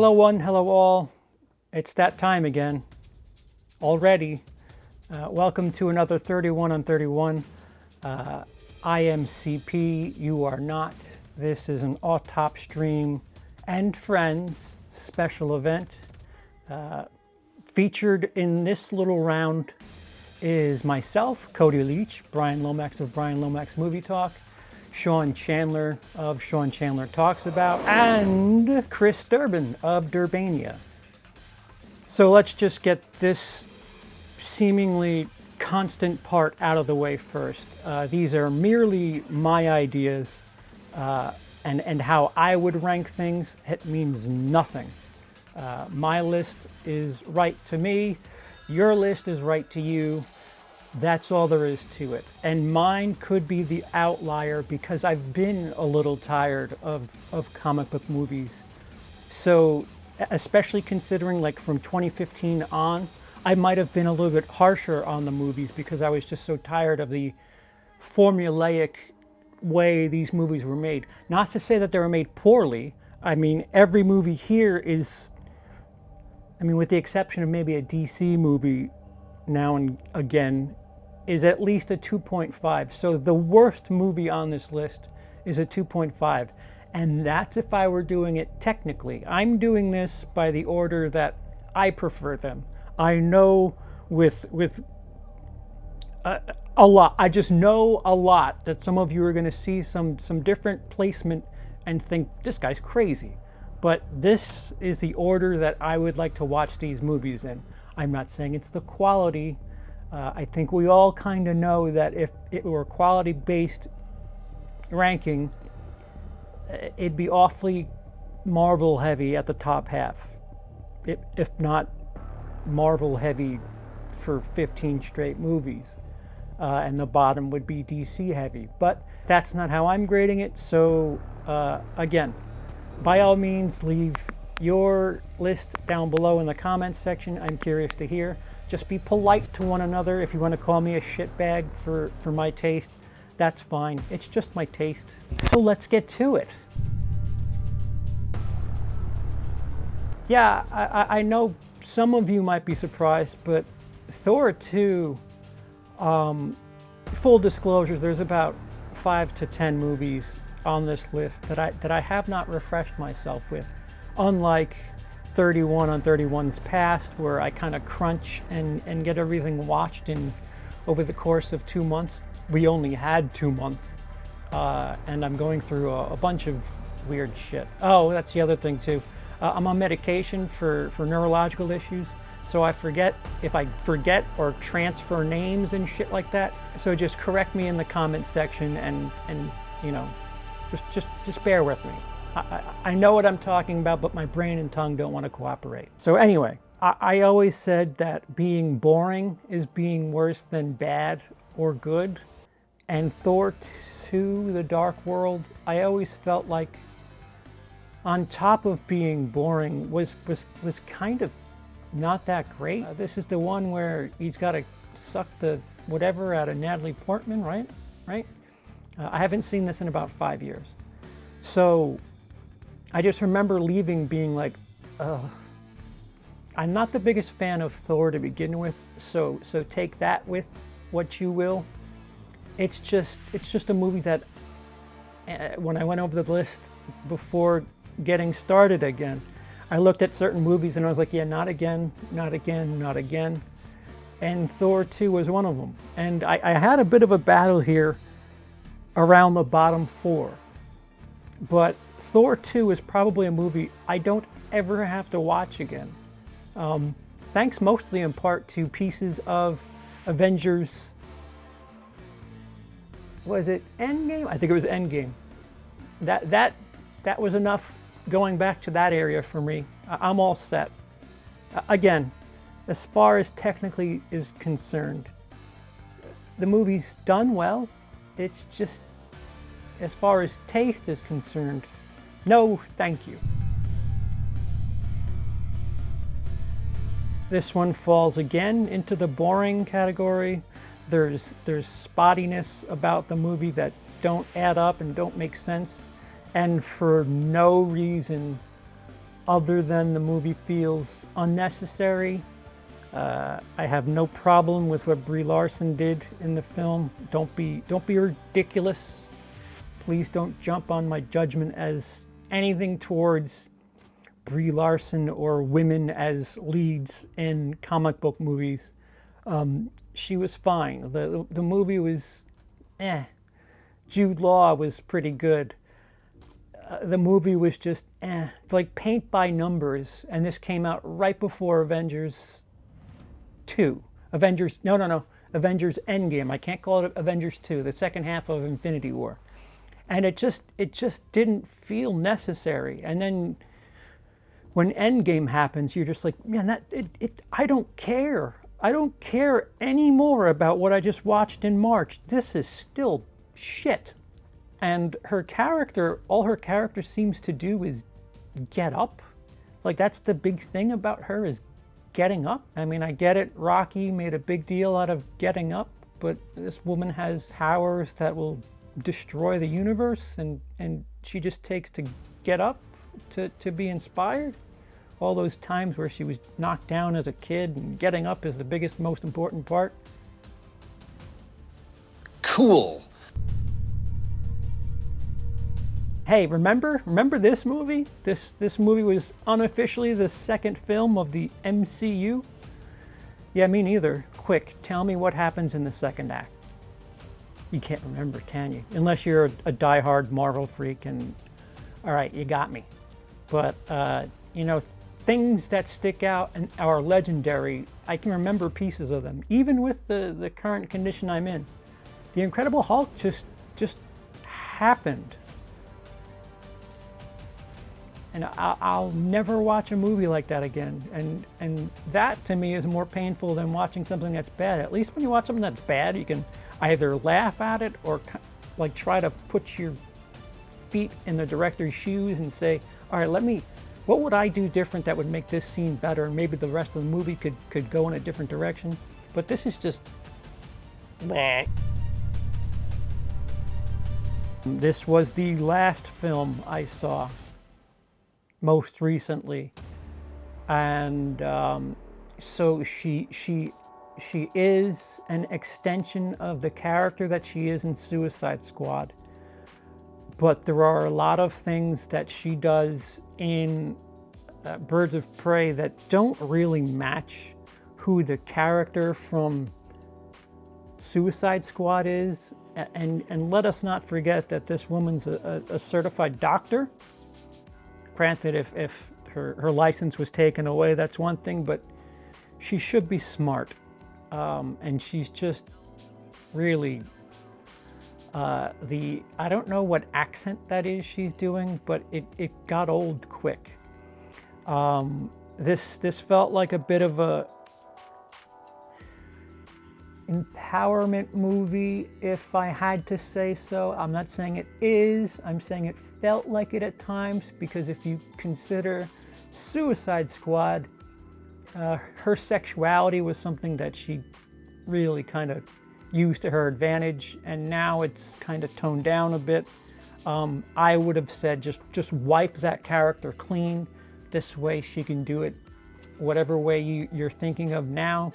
Hello one, hello all. It's that time again. Already. Welcome to another 31 on 31. I am CP, you are not. This is an Autopstream and Friends special event. Featured in this little round is myself, Cody Leach, Brian Lomax of Brian Lomax Movie Talk, Sean Chandler of Sean Chandler Talks About, and Chris Durbin of Durbania. So let's just get this seemingly constant part out of the way first. These are merely my ideas, and how I would rank things. It means nothing. My list is right to me, your list is right to you. That's all there is to it. And mine could be the outlier because I've been a little tired of comic book movies. So, especially considering like from 2015 on, I might have been a little bit harsher on the movies because I was just so tired of the formulaic way these movies were made. Not to say that they were made poorly. I mean, every movie here is, with the exception of maybe a DC movie now and again, is at least a 2.5. So the worst movie on this list is a 2.5. And that's if I were doing it technically. I'm doing this by the order that I prefer them. I know with a lot, I just know a lot that some of you are going to see some different placement and think, this guy's crazy. But this is the order that I would like to watch these movies in. I'm not saying it's the quality. I think we all kind of know that if it were quality-based ranking, it'd be awfully Marvel heavy at the top half, if not Marvel heavy for 15 straight movies. And the bottom would be DC heavy. But that's not how I'm grading it. So again, by all means, leave your list down below in the comments section. I'm curious to hear. Just be polite to one another. If you want to call me a shitbag for my taste, that's fine. It's just my taste. So let's get to it. Yeah, I know some of you might be surprised, but Thor 2, full disclosure, there's about 5 to 10 movies on this list that I have not refreshed myself with. Unlike 31 on 31's past, where I kind of crunch and get everything watched in over the course of 2 months. We only had 2 months, and I'm going through a bunch of weird shit. Oh, that's the other thing too. I'm on medication for neurological issues, so I forget or transfer names and shit like that. So just correct me in the comment section and you know, just bear with me. I know what I'm talking about, but my brain and tongue don't want to cooperate. So anyway, I always said that being boring is being worse than bad or good. And Thor 2, The Dark World, I always felt like, on top of being boring, was kind of not that great. This is the one where he's got to suck the whatever out of Natalie Portman, right? I haven't seen this in about 5 years. So I just remember leaving being like, ugh. I'm not the biggest fan of Thor to begin with, so take that with what you will. It's just a movie that, when I went over the list before getting started again, I looked at certain movies and I was like, yeah, not again, not again, not again. And Thor 2 was one of them. And I had a bit of a battle here around the bottom 4. But Thor 2 is probably a movie I don't ever have to watch again. Thanks mostly in part to pieces of Avengers. Was it Endgame? I think it was Endgame. That was enough going back to that area for me. I'm all set. Again, as far as technically is concerned, the movie's done well. It's just, as far as taste is concerned, no, thank you. This one falls again into the boring category. There's spottiness about the movie that don't add up and don't make sense. And for no reason other than the movie feels unnecessary. I have no problem with what Brie Larson did in the film. Don't be ridiculous. Please don't jump on my judgment as anything towards Brie Larson or women as leads in comic book movies. She was fine. The movie was Jude Law was pretty good. The movie was just like paint by numbers, and this came out right before Avengers 2. Avengers Endgame. I can't call it Avengers 2, the second half of Infinity War. And it just didn't feel necessary. And then when Endgame happens, you're just like, man, I don't care. I don't care anymore about what I just watched in March. This is still shit. And her character, all her character seems to do is get up. Like, that's the big thing about her, is getting up. I mean, I get it, Rocky made a big deal out of getting up, but this woman has powers that will destroy the universe, and she just takes to get up to be inspired. All those times where she was knocked down as a kid, and getting up is the biggest, most important part. Cool. Hey, remember this movie? This movie was unofficially the second film of the MCU. Yeah, me neither. Quick, tell me what happens in the second act. You can't remember, can you? Unless you're a diehard Marvel freak, and all right, you got me. But things that stick out and are legendary, I can remember pieces of them, even with the current condition I'm in. The Incredible Hulk just happened. And I'll never watch a movie like that again. And that, to me, is more painful than watching something that's bad. At least when you watch something that's bad, you can either laugh at it or like try to put your feet in the director's shoes and say, all right, what would I do different that would make this scene better? And maybe the rest of the movie could go in a different direction. But this is just bleh. This was the last film I saw most recently, and so she is an extension of the character that she is in Suicide Squad, but there are a lot of things that she does in Birds of Prey that don't really match who the character from Suicide Squad is. And let us not forget that this woman's a certified doctor. Granted, if her license was taken away, that's one thing, but she should be smart. And she's just really, I don't know what accent that is she's doing, but it got old quick. This felt like a bit of a empowerment movie, if I had to say so. I'm not saying it is, I'm saying it felt like it at times, because if you consider Suicide Squad, her sexuality was something that she really kind of used to her advantage, and now it's kind of toned down a bit. I would have said just wipe that character clean. This way she can do it whatever way you're thinking of now.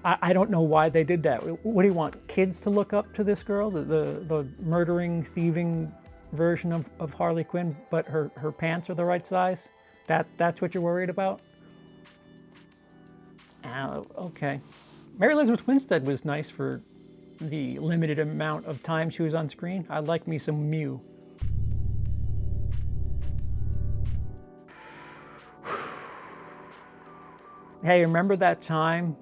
I don't know why they did that. What do you want, kids to look up to this girl, the murdering, thieving version of Harley Quinn, but her pants are the right size? That's what you're worried about? Okay. Mary Elizabeth Winstead was nice for the limited amount of time she was on screen. I'd like me some Mew. Hey, remember that time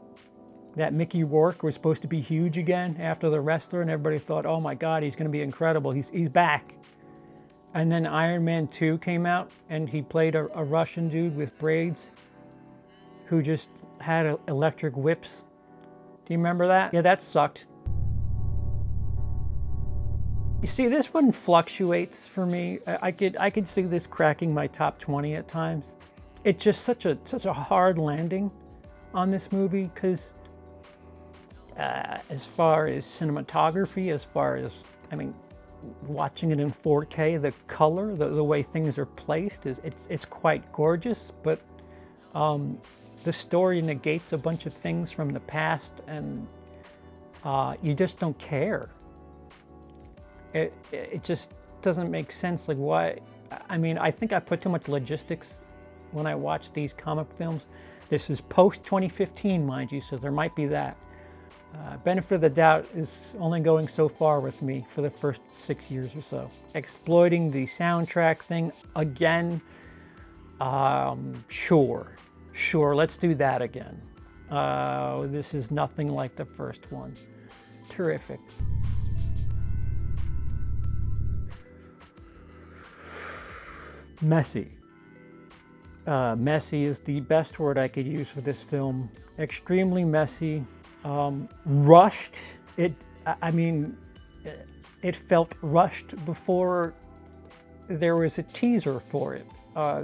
that Mickey Rourke was supposed to be huge again after The Wrestler, and everybody thought, oh my God, he's gonna be incredible, he's back. And then Iron Man 2 came out, and he played a Russian dude with braids who just had electric whips. Do you remember that? Yeah, that sucked. You see, this one fluctuates for me. I could see this cracking my top 20 at times. It's just such a hard landing on this movie, because as far as cinematography, watching it in 4K, the color, the way things are placed, it's quite gorgeous, but the story negates a bunch of things from the past, and you just don't care. It just doesn't make sense. Like, why? I mean, I think I put too much logistics when I watch these comic films. This is post 2015, mind you, so there might be that. Benefit of the doubt is only going so far with me for the first 6 years or so. Exploiting the soundtrack thing again, sure, let's do that again. This is nothing like the first one. Terrific. Messy. Messy is the best word I could use for this film. Extremely messy. Rushed. It felt rushed before there was a teaser for it.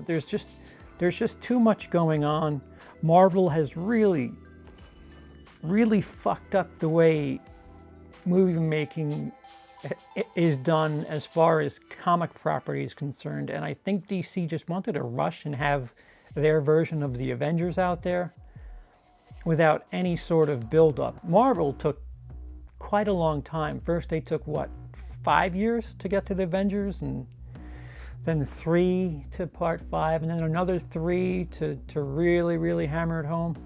There's just too much going on. Marvel has really fucked up the way movie making is done as far as comic property is concerned, and I think DC just wanted to rush and have their version of the Avengers out there without any sort of build-up. Marvel took quite a long time. First they took, 5 years to get to the Avengers, and then 3 to part 5, and then another 3 to really hammer it home.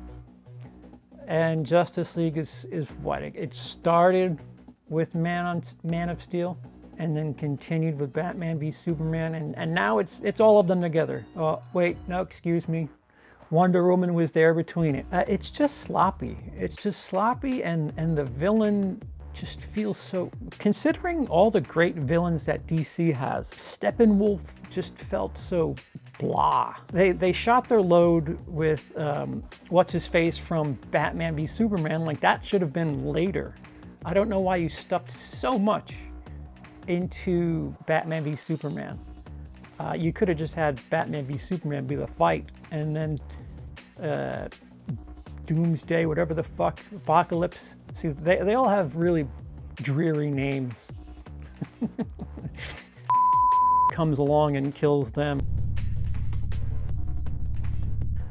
And Justice League is what? It started with Man of Steel, and then continued with Batman v Superman, and now it's all of them together. Oh, wait, no, excuse me. Wonder Woman was there between it. It's just sloppy. It's just sloppy, and the villain just feels so... Considering all the great villains that DC has, Steppenwolf just felt so blah. They shot their load with what's-his-face from Batman v Superman. Like, that should have been later. I don't know why you stuffed so much into Batman v Superman. You could have just had Batman v Superman be the fight, and then Doomsday, whatever the fuck, Apocalypse. See, they all have really dreary names. Comes along and kills them.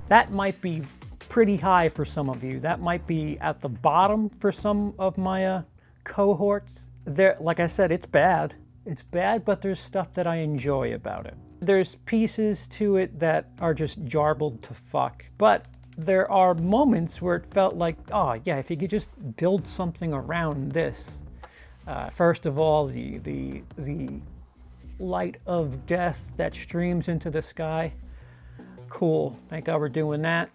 That might be pretty high for some of you. That might be at the bottom for some of my cohorts. Like I said, it's bad. It's bad, but there's stuff that I enjoy about it. There's pieces to it that are just jarbled to fuck. But there are moments where it felt like, oh yeah, if you could just build something around this. First of all, the light of death that streams into the sky. Cool, thank God we're doing that.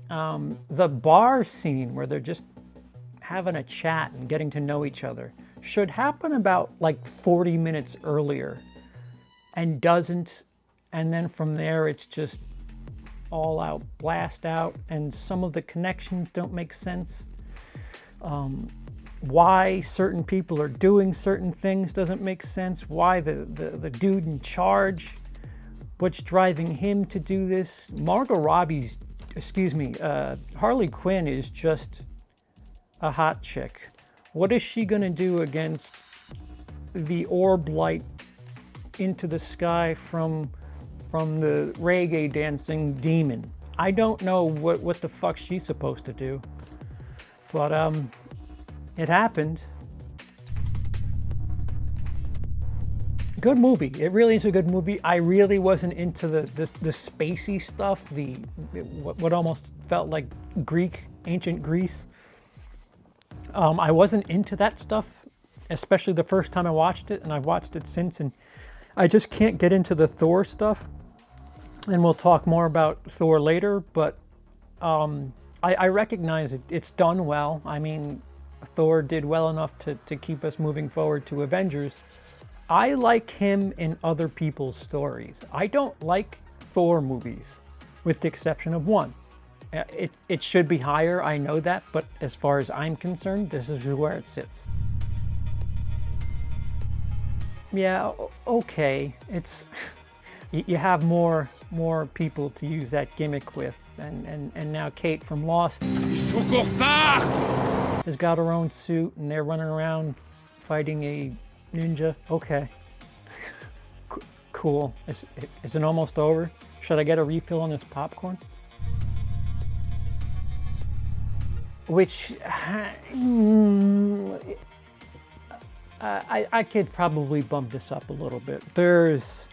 The bar scene where they're just having a chat and getting to know each other should happen about like 40 minutes earlier, and doesn't. And then from there it's just all out, blast out, and some of the connections don't make sense. Why certain people are doing certain things doesn't make sense. Why the dude in charge, what's driving him to do this? Harley Quinn is just a hot chick. What is she gonna do against the orb light into the sky from the reggae dancing demon? I don't know what the fuck she's supposed to do, but it happened. Good movie. It really is a good movie. I really wasn't into the spacey stuff, what almost felt like ancient Greece. I wasn't into that stuff, especially the first time I watched it, and I've watched it since, and I just can't get into the Thor stuff. And we'll talk more about Thor later, but I recognize it's done well. I mean, Thor did well enough to keep us moving forward to Avengers. I like him in other people's stories. I don't like Thor movies, with the exception of one. It should be higher, I know that, but as far as I'm concerned, this is where it sits. Yeah, okay. It's you have more people to use that gimmick with, and now Kate from Lost has got her own suit, and they're running around fighting a Ninja. Okay. Cool. Is it almost over? Should I get a refill on this popcorn? Which I could probably bump this up a little bit. There's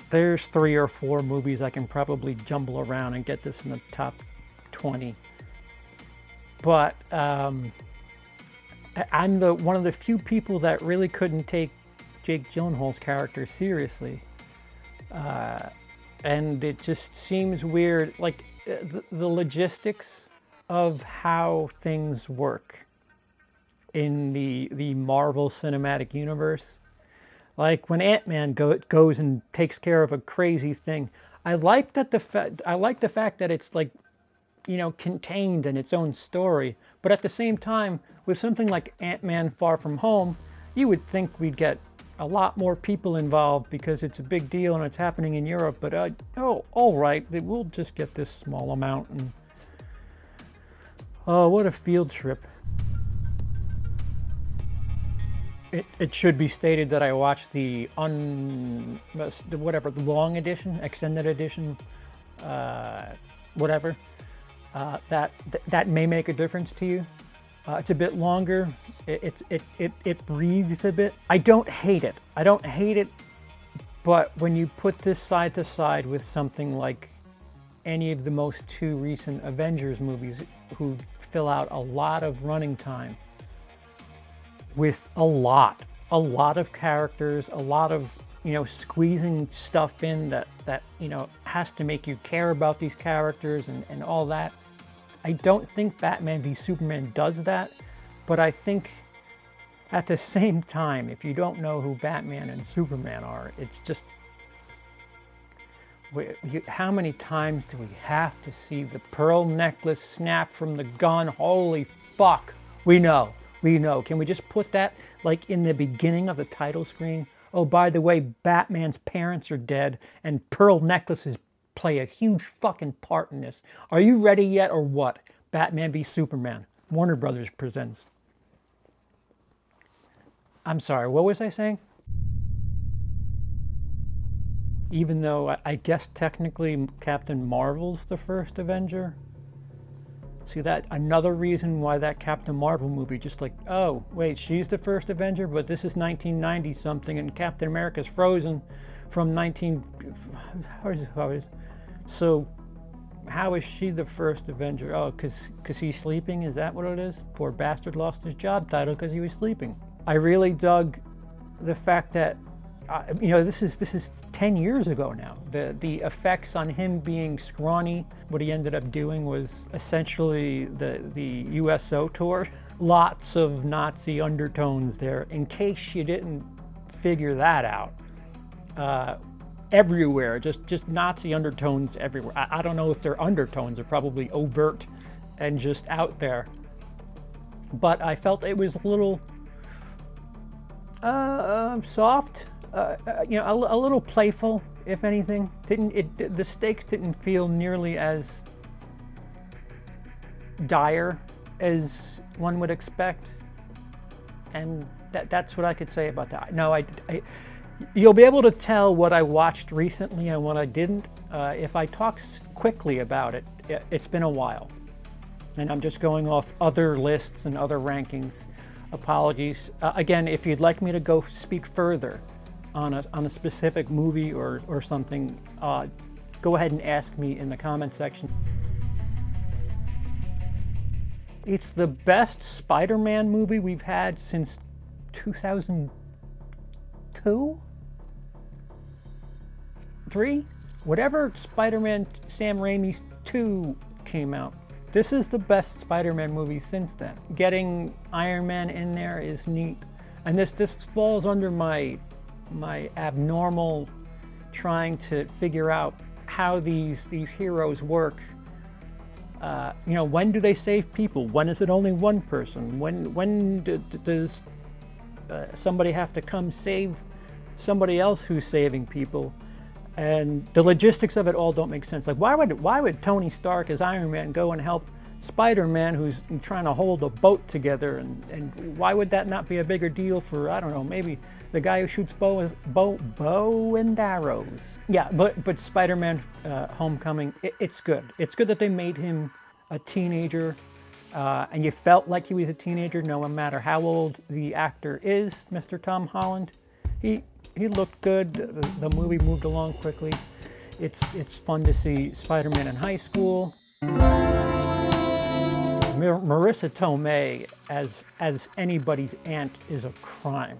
3 or 4 movies I can probably jumble around and get this in the top 20. But I'm one of the few people that really couldn't take Jake Gyllenhaal's character seriously. And it just seems weird, like the logistics of how things work in the Marvel Cinematic Universe. Like when Ant-Man goes and takes care of a crazy thing. I like the fact that it's like, contained in its own story. But at the same time, with something like Ant-Man Far From Home, you would think we'd get a lot more people involved because it's a big deal and it's happening in Europe. But all right, we'll just get this small amount. And oh, what a field trip. It should be stated that I watched the long edition, extended edition, whatever. That may make a difference to you. It's a bit longer. It breathes a bit. I don't hate it. But when you put this side to side with something like any of the most 2 recent Avengers movies, who fill out a lot of running time with a lot of characters, a lot of squeezing stuff in that has to make you care about these characters and all that. I don't think Batman v Superman does that, but I think at the same time, if you don't know who Batman and Superman are, it's just, how many times do we have to see the pearl necklace snap from the gun? Holy fuck. We know. Can we just put that like in the beginning of the title screen? Oh, by the way, Batman's parents are dead and pearl necklaces play a huge fucking part in this. Are you ready yet or what? Batman v Superman. Warner Brothers presents. I'm sorry, what was I saying? Even though I guess technically Captain Marvel's the first Avenger. See, that another reason why that Captain Marvel movie just like, oh, wait, she's the first Avenger, but this is 1990 something and Captain America's frozen from so how is she the first Avenger? Oh, because he's sleeping? Is that what it is? Poor bastard lost his job title because he was sleeping. I really dug the fact that, this is 10 years ago now. The effects on him being scrawny, what he ended up doing was essentially the USO tour. Lots of Nazi undertones there, in case you didn't figure that out. Everywhere, just Nazi undertones everywhere. I don't know if they're undertones, they're probably overt and just out there. But I felt it was a little soft, a little playful, if anything. The stakes didn't feel nearly as dire as one would expect, and that's what I could say about that. No, you'll be able to tell what I watched recently and what I didn't if I talk quickly about it. It's been a while, and I'm just going off other lists and other rankings. Apologies. Again, if you'd like me to go speak further on a specific movie or something, go ahead and ask me in the comment section. It's the best Spider-Man movie we've had since 2002? 3? Whatever Spider-Man Sam Raimi's 2 came out. This is the best Spider-Man movie since then. Getting Iron Man in there is neat. And this falls under my abnormal trying to figure out how these heroes work. When do they save people? When is it only one person? When does somebody have to come save somebody else who's saving people? And the logistics of it all don't make sense. Like, why would Tony Stark as Iron Man go and help Spider-Man who's trying to hold a boat together, and why would that not be a bigger deal for, I don't know, maybe the guy who shoots bow and arrows. Yeah, but Spider-Man Homecoming, it's good. It's good that they made him a teenager, and you felt like he was a teenager no matter how old the actor is, Mr. Tom Holland. He looked good. The movie moved along quickly. It's fun to see Spider-Man in high school. Marissa Tomei as anybody's aunt is a crime.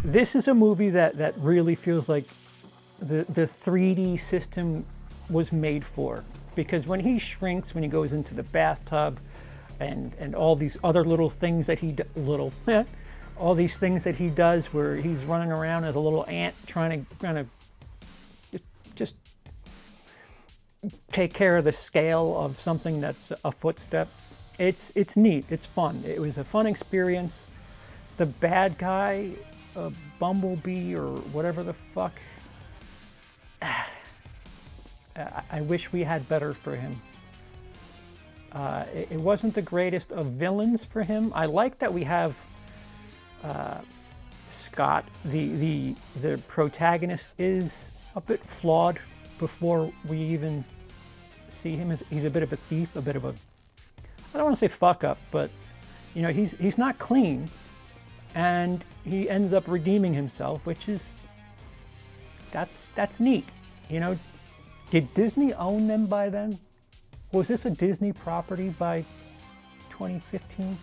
This is a movie that really feels like the 3D system was made for, because when he shrinks, when he goes into the bathtub, and all these other little things that he all these things that he does, where he's running around as a little ant trying to just take care of the scale of something that's a footstep. It's neat. It's fun. It was a fun experience. The bad guy, Bumblebee or whatever the fuck, I wish we had better for him. It wasn't the greatest of villains for him. I like that we have Scott, the protagonist, is a bit flawed before we even see him. He's a bit of a thief, a bit of a, I don't want to say fuck up, but you know, he's not clean, and he ends up redeeming himself, which is, that's neat. You know, did Disney own them by then? Was this a Disney property by 2015?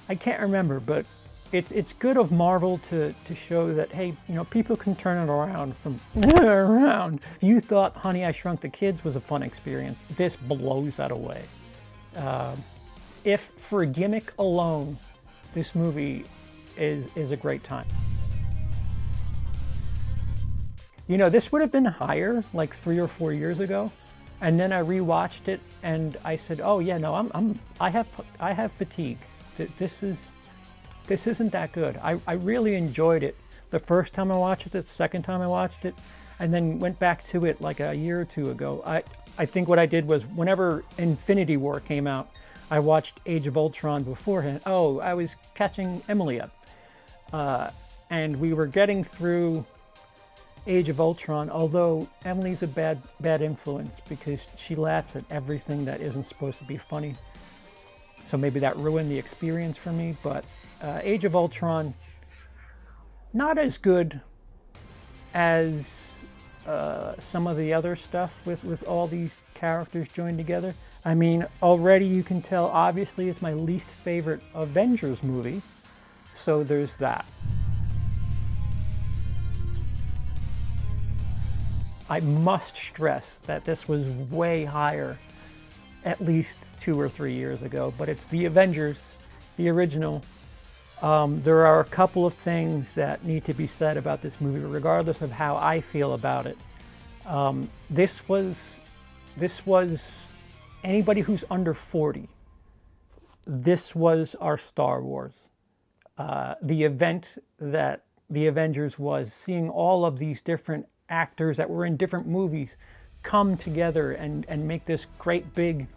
I can't remember, but it's good of Marvel to show that, hey, you know, people can turn it around from around. If you thought Honey, I Shrunk the Kids was a fun experience, this blows that away. If for a gimmick alone, this movie is a great time. You know, this would have been higher like 3 or 4 years ago, and then I rewatched it and I said, oh yeah, no, I have fatigue. This isn't that good. I really enjoyed it the first time I watched it, the second time I watched it, and then went back to it like a year or two ago. I think what I did was, whenever Infinity War came out, I watched Age of Ultron beforehand. Oh, I was catching Emily up. And we were getting through Age of Ultron, although Emily's a bad influence because she laughs at everything that isn't supposed to be funny. So maybe that ruined the experience for me, but Age of Ultron, not as good as some of the other stuff with all these characters joined together. I mean, already you can tell, obviously it's my least favorite Avengers movie, so there's that. I must stress that this was way higher at least 2 or 3 years ago, but it's the Avengers, the original. There are a couple of things that need to be said about this movie, regardless of how I feel about it. This was anybody who's under 40. This was our Star Wars. The event that the Avengers was, seeing all of these different actors that were in different movies come together and make this great big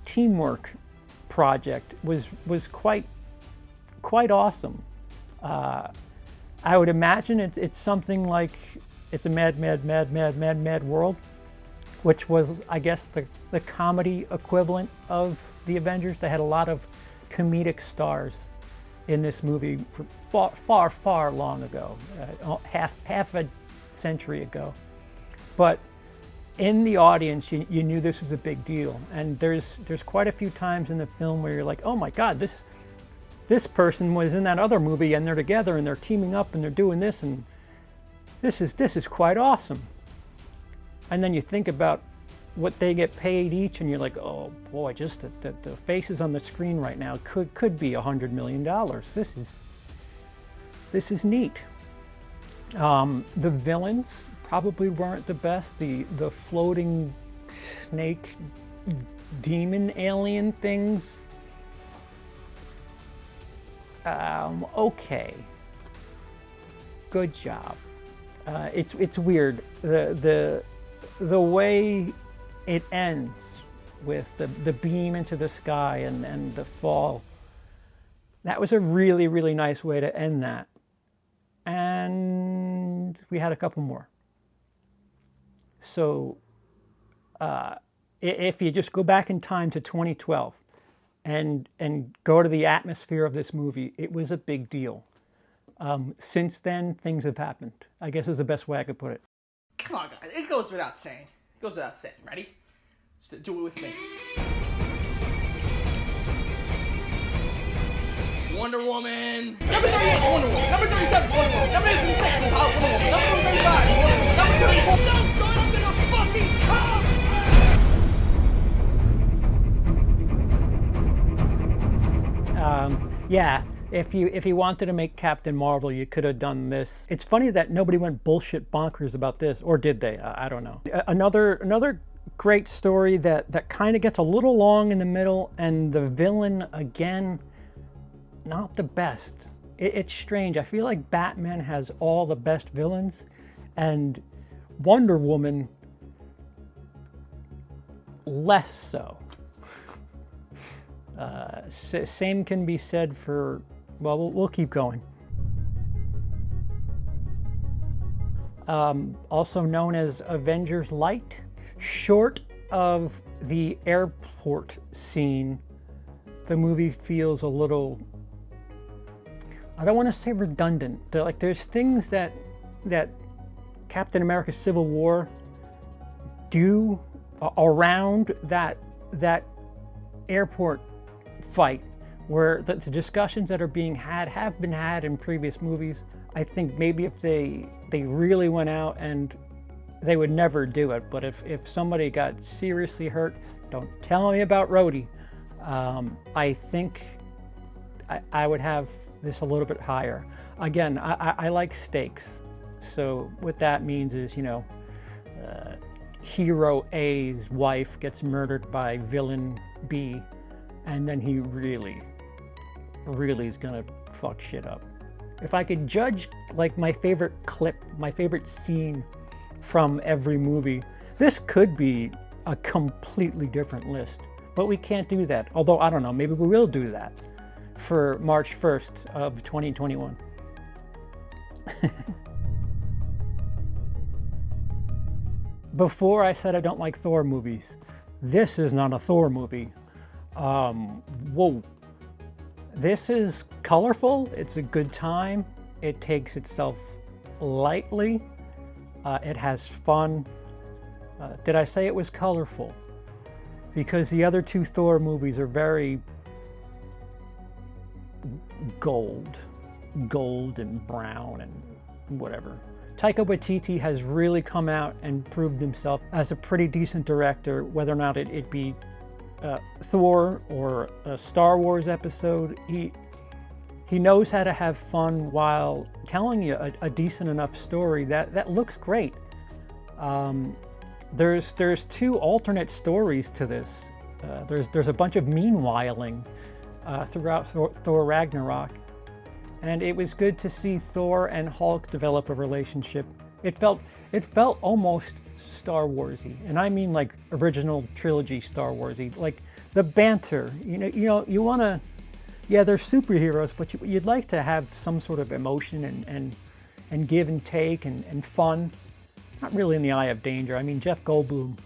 teamwork project was quite awesome. I would imagine it's something like It's a Mad World, which was, I guess, the comedy equivalent of the Avengers. They had a lot of comedic stars in this movie for far long ago, half a century ago. But in the audience, you knew this was a big deal. And there's quite a few times in the film where you're like, oh my God, this person was in that other movie, and they're together and they're teaming up and they're doing this, and this is quite awesome. And then you think about what they get paid each, and you're like, oh boy, just the faces on the screen right now could be $100 million. This is neat. The villains probably weren't the best. The floating snake demon alien things, okay, good job. It's weird. The way it ends with the beam into the sky and the fall. That was a really, really nice way to end that. And we had a couple more. So if you just go back in time to 2012 and go to the atmosphere of this movie, it was a big deal. Since then, things have happened, I guess is the best way I could put it. Come on, guys. It goes without saying. It goes without saying. Ready? Just do it with me. Wonder Woman. Number 38 is Wonder Woman. Number 37 is Wonder Woman. Number 86 is Wonder Woman. Number 35 is Wonder Woman. Number 34 is so good, I'm gonna fucking come! Yeah, if you wanted to make Captain Marvel, you could have done this. It's funny that nobody went bullshit bonkers about this, or did they? I don't know. Another great story that kind of gets a little long in the middle, and the villain, again, not the best. It's strange. I feel like Batman has all the best villains, and Wonder Woman less so. Same can be said for, well, we'll keep going. Also known as Avengers Light. Short of the airport scene, the movie feels a little, I don't want to say redundant. There's things that Captain America Civil War do around that airport fight, where the discussions that are being had have been had in previous movies. I think maybe if they really went out, and they would never do it, but if somebody got seriously hurt, don't tell me about Rhodey. I think I would have this a little bit higher. Again, I like stakes. So what that means is, hero A's wife gets murdered by villain B, and then he really is gonna fuck shit up. If I could judge like my favorite clip, my favorite scene from every movie, this could be a completely different list. But we can't do that. Although, I don't know, maybe we will do that for March 1st of 2021. Before I said I don't like Thor movies. This is not a Thor movie. Whoa. This is colorful. It's a good time. It takes itself lightly. It has fun. Did I say it was colorful? Because the other two Thor movies are very gold and brown and whatever. Taika Waititi has really come out and proved himself as a pretty decent director, whether or not it be Thor or a Star Wars episode. He knows how to have fun while telling you a decent enough story that looks great. There's two alternate stories to this. There's a bunch of meanwhiling throughout Thor Ragnarok, and it was good to see Thor and Hulk develop a relationship. It felt almost Star Warsy, and I mean like original trilogy Star Warsy, like the banter. You want to, yeah, they're superheroes, but you'd like to have some sort of emotion and give and take and fun. Not really in the eye of danger. I mean, Jeff Goldblum,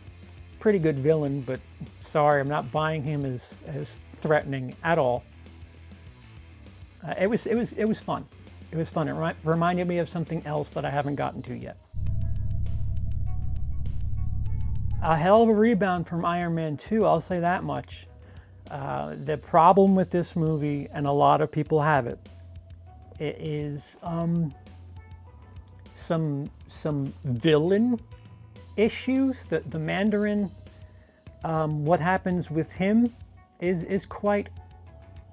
pretty good villain, but sorry, I'm not buying him as threatening at all. It was fun. It was fun. It reminded me of something else that I haven't gotten to yet. A hell of a rebound from Iron Man 2, I'll say that much. The problem with this movie, and a lot of people have it is some villain issues. The Mandarin, what happens with him is quite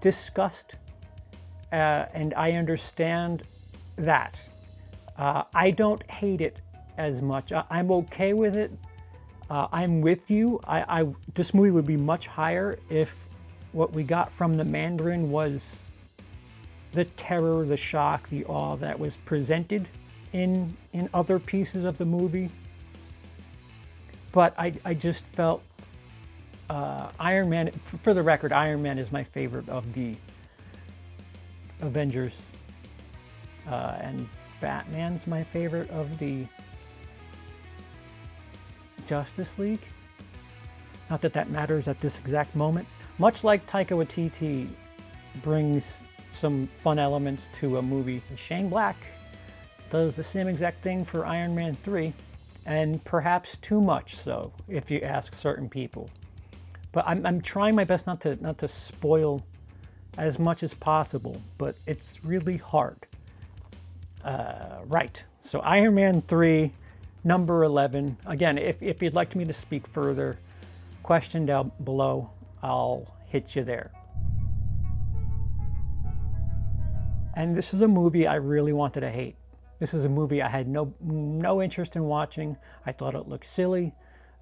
discussed, and I understand that. I don't hate it as much. I'm okay with it. I'm with you. This movie would be much higher if what we got from the Mandarin was the terror, the shock, the awe that was presented in other pieces of the movie. But I just felt Iron Man, for the record, Iron Man is my favorite of the Avengers. And Batman's my favorite of the Justice League. Not that that matters at this exact moment. Much like Taika Waititi brings some fun elements to a movie, Shane Black does the same exact thing for Iron Man 3, and perhaps too much so, if you ask certain people. But I'm trying my best not to spoil as much as possible, but it's really hard. Right, so Iron Man 3, number 11. Again, if you'd like me to speak further, question down below, I'll hit you there. And this is a movie I really wanted to hate. This is a movie I had no interest in watching. I thought it looked silly,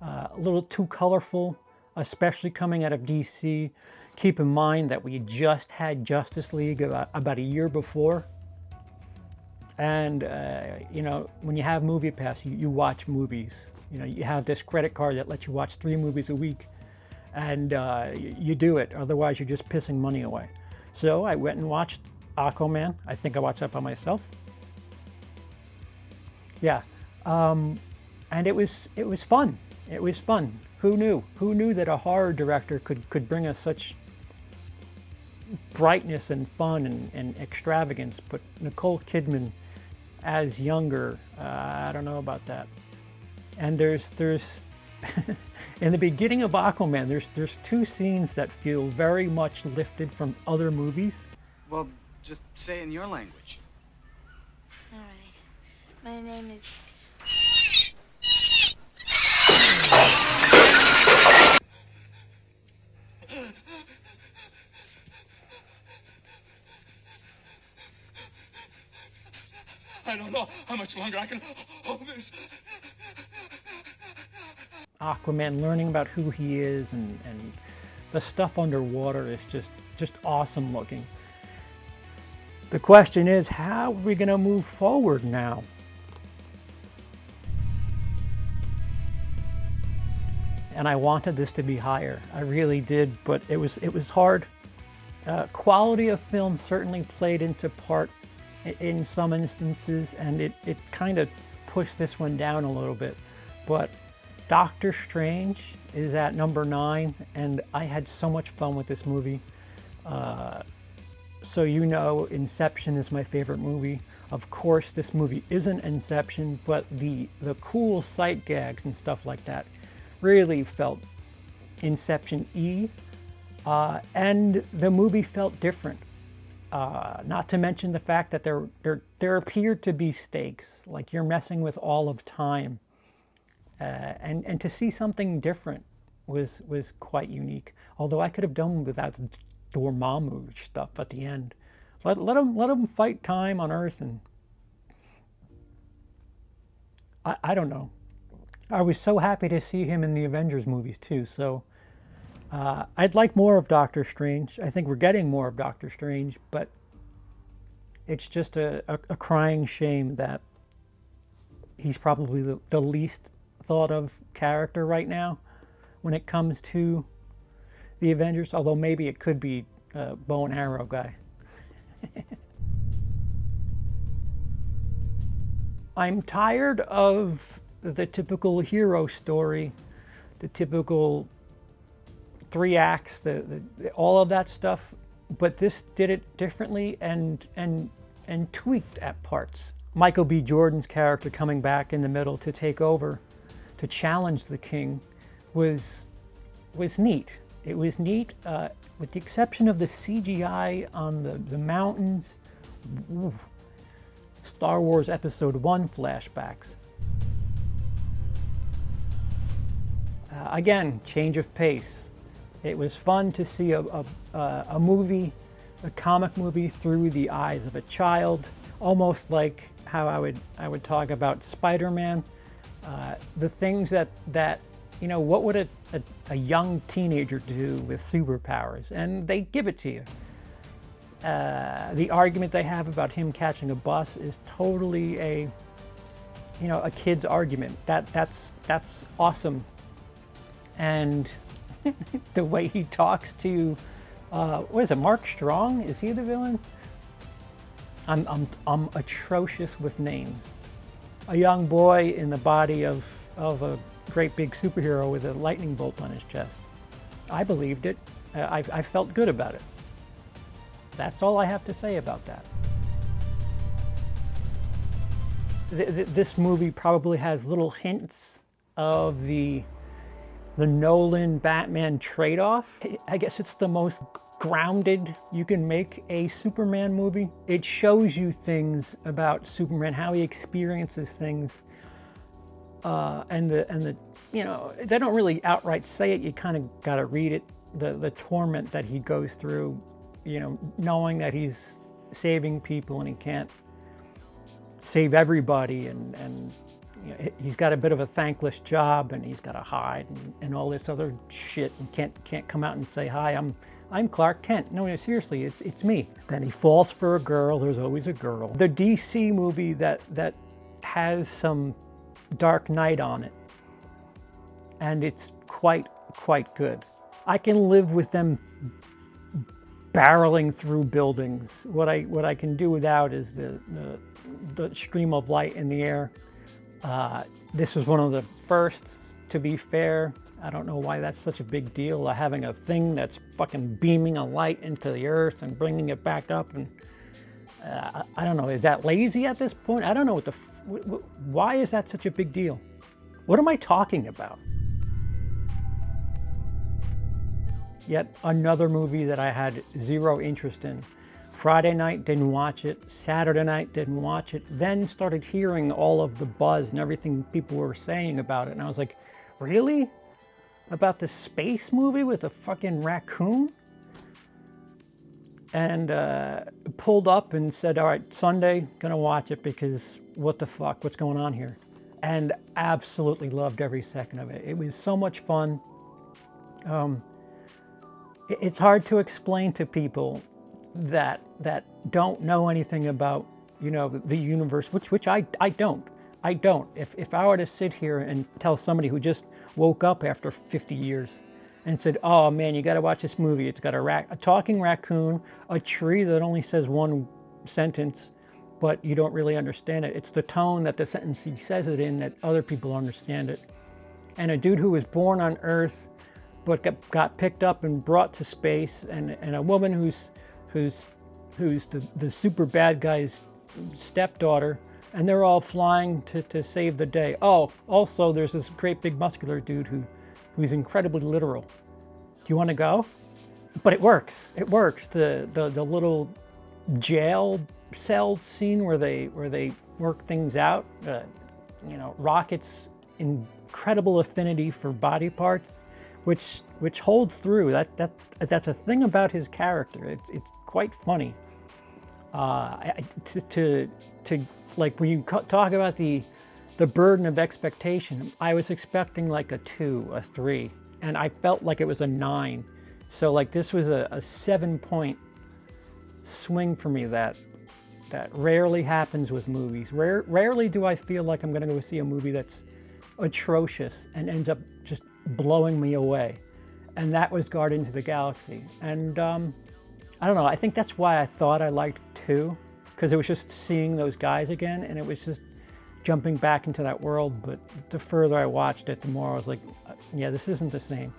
a little too colorful, especially coming out of DC. Keep in mind that we just had Justice League about a year before. And, you know, when you have Movie Pass, you watch movies. You know, you have this credit card that lets you watch 3 movies a week. And you do it, otherwise you're just pissing money away. So I went and watched Aquaman. I think I watched that by myself. Yeah, and it was fun. It was fun. Who knew? Who knew that a horror director could bring us such brightness and fun and extravagance? But Nicole Kidman as younger, I don't know about that. And there's in the beginning of Aquaman, there's 2 scenes that feel very much lifted from other movies. Well, just say it in your language. All right. My name is... I don't know how much longer I can hold this. Aquaman, learning about who he is and the stuff underwater is just awesome looking. The question is, how are we going to move forward now? And I wanted this to be higher. I really did, but it was hard. Quality of film certainly played into part in some instances, and it kind of pushed this one down a little bit. But Doctor Strange is at number 9, and I had so much fun with this movie. So you know, Inception is my favorite movie. Of course, this movie isn't Inception, but the cool sight gags and stuff like that really felt Inception-y, and the movie felt different. Not to mention the fact that there appeared to be stakes, like you're messing with all of time, and to see something different was quite unique. Although I could have done without the Dormammu stuff at the end. Let them fight time on Earth, and I don't know. I was so happy to see him in the Avengers movies too. So I'd like more of Doctor Strange. I think we're getting more of Doctor Strange, but it's just a crying shame that he's probably the least thought of character right now when it comes to the Avengers, although maybe it could be bow and arrow guy. I'm tired of the typical hero story, the typical 3 acts, all of that stuff, but this did it differently and tweaked at parts. Michael B. Jordan's character coming back in the middle to take over, to challenge the king, was neat. It was neat, with the exception of the CGI on the mountains. Ooh. Star Wars Episode 1 flashbacks. Again, change of pace. It was fun to see a movie, a comic movie, through the eyes of a child, almost like how I would talk about Spider-Man. The things that you know, what would a young teenager do with superpowers? And they give it to you. The argument they have about him catching a bus is totally a a kid's argument. That's awesome. And the way he talks to, what is it, Mark Strong? Is he the villain? I'm atrocious with names. A young boy in the body of a great big superhero with a lightning bolt on his chest. I believed it. I felt good about it. That's all I have to say about that. This movie probably has little hints of the Nolan Batman trade-off. I guess it's the most grounded you can make a Superman movie. It shows you things about Superman, how he experiences things, and the they don't really outright say it. You kind of got to read it. The torment that he goes through, knowing that he's saving people and he can't save everybody, and he's got a bit of a thankless job, and he's got to hide and all this other shit, and can't come out and say, hi, I'm Clark Kent. No, seriously, it's me. Then he falls for a girl. There's always a girl. The DC movie that has some Dark Knight on it, and it's quite good. I can live with them barreling through buildings. What I can do without is the stream of light in the air. This was one of the first, to be fair. I don't know why that's such a big deal, having a thing that's fucking beaming a light into the earth and bringing it back up. And I don't know, is that lazy at this point? I don't know why is that such a big deal? What am I talking about? Yet another movie that I had zero interest in. Friday night, didn't watch it. Saturday night, didn't watch it. Then started hearing all of the buzz and everything people were saying about it. And I was like, really? About the space movie with a fucking raccoon? And pulled up and said, all right, Sunday, gonna watch it because what the fuck, what's going on here? And absolutely loved every second of it. It was so much fun. It's hard to explain to people that don't know anything about, the universe, which I don't. If I were to sit here and tell somebody who just woke up after 50 years and said, oh man, you got to watch this movie. It's got a talking raccoon, a tree that only says one sentence, but you don't really understand it. It's the tone that the sentence he says it in that other people understand it. And a dude who was born on Earth but got picked up and brought to space, and a woman who's the super bad guy's stepdaughter, and they're all flying to save the day. Oh, also there's this great big muscular dude who's incredibly literal. Do you want to go? But it works. It works. The little jail cell scene where they work things out. Rocket's incredible affinity for body parts, which holds through. That's a thing about his character. It's quite funny. To like when you talk about the burden of expectation, I was expecting like a 2, a 3, and I felt like it was a 9. So like this was a 7-point swing for me that rarely happens with movies. Rarely do I feel like I'm going to go see a movie that's atrocious and ends up just blowing me away. And that was Guardians of the Galaxy. And I don't know, I think that's why I thought I liked 2, because it was just seeing those guys again, and it was just jumping back into that world. But the further I watched it, the more I was like, yeah, this isn't the same.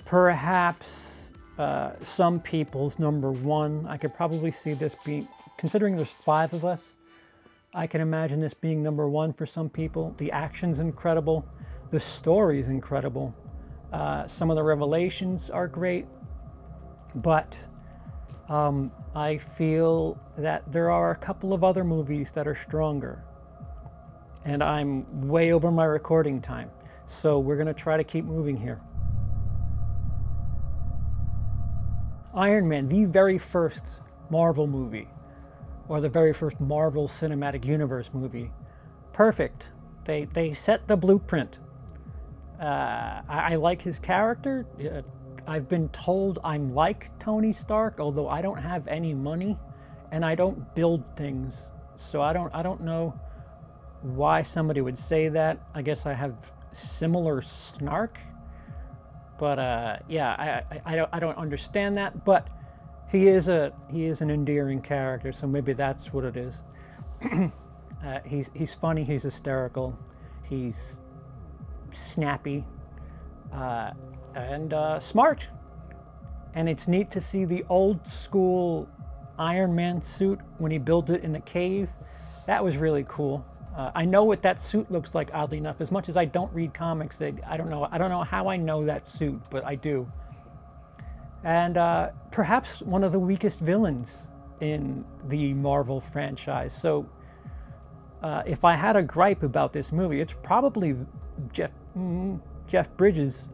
Perhaps some people's number 1. I could probably see this being, considering there's 5 of us, I can imagine this being number 1 for some people. The action's incredible. The story's incredible. Some of the revelations are great. But I feel that there are a couple of other movies that are stronger. And I'm way over my recording time. So we're going to try to keep moving here. Iron Man, the very first Marvel movie, or the very first Marvel Cinematic Universe movie. Perfect. They set the blueprint. I like his character. I've been told I'm like Tony Stark, although I don't have any money and I don't build things, so I don't know why somebody would say that. I guess I have similar snark, but yeah, I don't understand that. But he is an endearing character, so maybe that's what it is. He's funny, he's hysterical, he's snappy, and smart. And it's neat to see the old school Iron Man suit when he built it in the cave. That was really cool. I know what that suit looks like, oddly enough. As much as I don't read comics, I don't know how I know that suit, but I do. And perhaps one of the weakest villains in the Marvel franchise. So if I had a gripe about this movie, it's probably Jeff Bridges'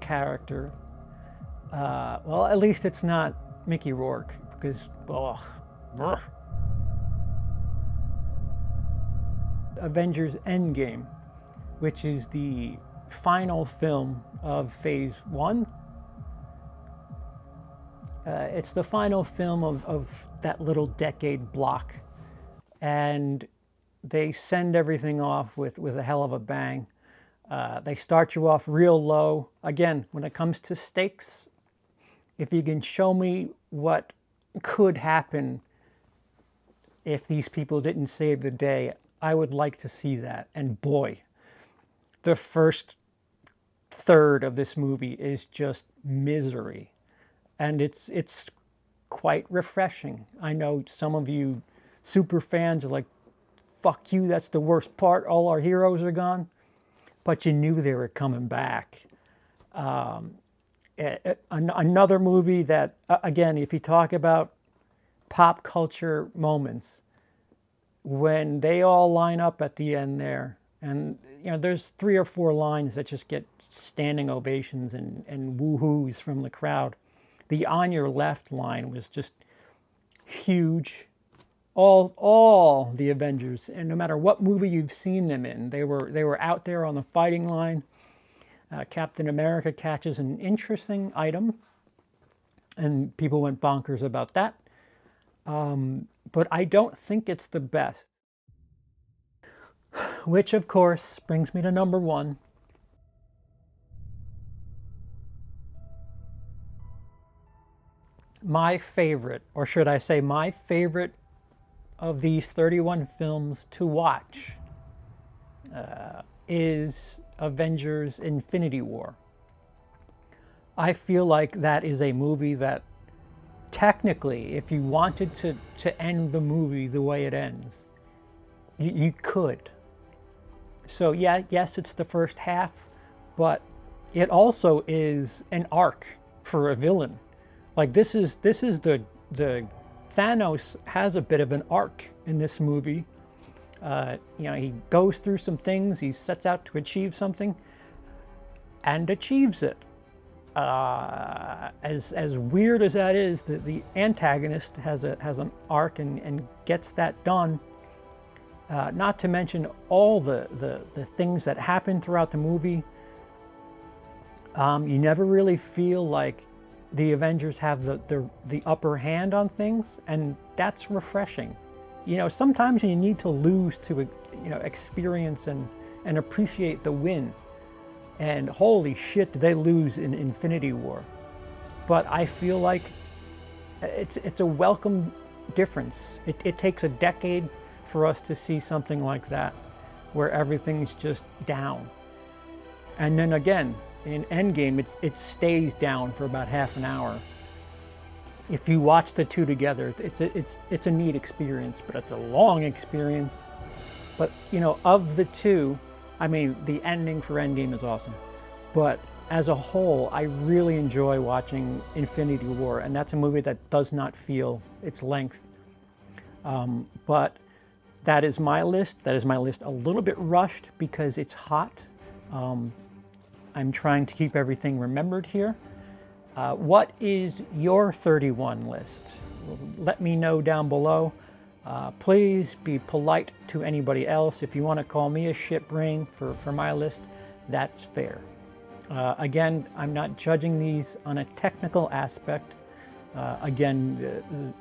character. Well, at least it's not Mickey Rourke, because, Avengers Endgame, which is the final film of Phase 1. It's the final film of that little decade block, and they send everything off with a hell of a bang. They start you off real low. Again, when it comes to stakes, if you can show me what could happen if these people didn't save the day, I would like to see that. And boy, the first third of this movie is just misery. And it's quite refreshing. I know some of you super fans are like, fuck you, that's the worst part, all our heroes are gone. But you knew they were coming back. Another movie that, again, if you talk about pop culture moments, when they all line up at the end there, and there's 3 or 4 lines that just get standing ovations and woo-hoos from the crowd. The "On Your Left" line was just huge. All the Avengers, and no matter what movie you've seen them in, they were out there on the fighting line. Captain America catches an interesting item, and people went bonkers about that. But I don't think it's the best. Which, of course, brings me to number 1. My favorite, or should I say my favorite of these 31 films to watch is Avengers Infinity War. I feel like that is a movie that technically, if you wanted to end the movie the way it ends, you could. So yeah, yes, it's the first half, but it also is an arc for a villain. Like this is the Thanos has a bit of an arc in this movie. He goes through some things, he sets out to achieve something, and achieves it. As weird as that is, the antagonist has an arc and gets that done. Not to mention all the things that happen throughout the movie. You never really feel like the Avengers have the upper hand on things, and that's refreshing. Sometimes you need to lose to experience and appreciate the win. And holy shit, did they lose in Infinity War. But I feel like it's a welcome difference. It takes a decade for us to see something like that, where everything's just down. And then again, in Endgame, it stays down for about half an hour. If you watch the two together, it's a neat experience, but it's a long experience. But of the two, I mean, the ending for Endgame is awesome. But as a whole, I really enjoy watching Infinity War, and that's a movie that does not feel its length. But that is my list. That is my list a little bit rushed because it's hot. I'm trying to keep everything remembered here. What is your 31 list? Let me know down below. Please be polite to anybody else. If you want to call me a shitbrain for my list, that's fair. Again, I'm not judging these on a technical aspect. Again,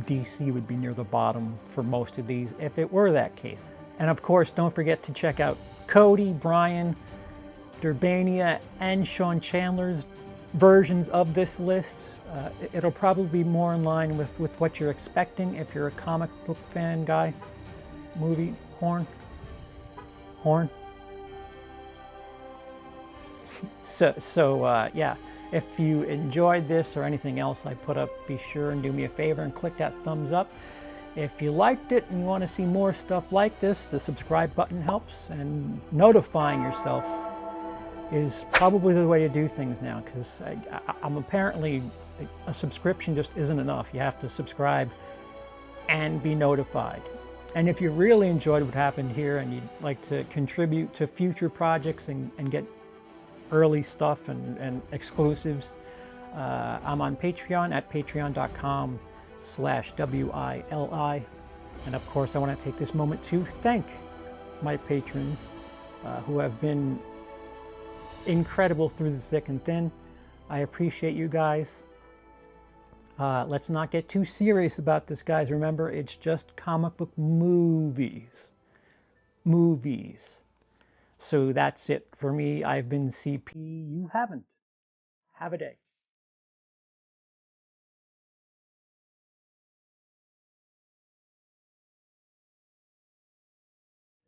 DC would be near the bottom for most of these if it were that case. And of course, don't forget to check out Cody, Brian, Durbania, and Sean Chandler's versions of this list. It'll probably be more in line with what you're expecting if you're a comic book fan guy. Movie, horn. So yeah, if you enjoyed this or anything else I put up, be sure and do me a favor and click that thumbs up. If you liked it and you want to see more stuff like this, the subscribe button helps, and notifying yourself is probably the way to do things now, because I'm apparently, a subscription just isn't enough. You have to subscribe and be notified. And if you really enjoyed what happened here and you'd like to contribute to future projects and get early stuff and exclusives, I'm on Patreon at patreon.com/WILI. And of course, I want to take this moment to thank my patrons who have been incredible through the thick and thin. I appreciate you guys. Let's not get too serious about this, guys. Remember, it's just comic book movies. So that's it for me. I've been CP. You haven't. Have a day.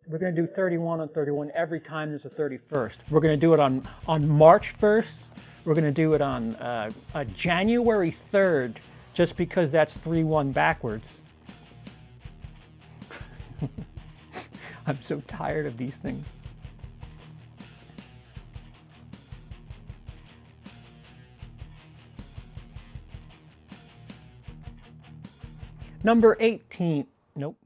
We're going to do 31 on 31 every time there's a 31st. We're going to do it on March 1st. We're going to do it on January 3rd, just because that's 3-1 backwards. I'm so tired of these things. Number 18. Nope.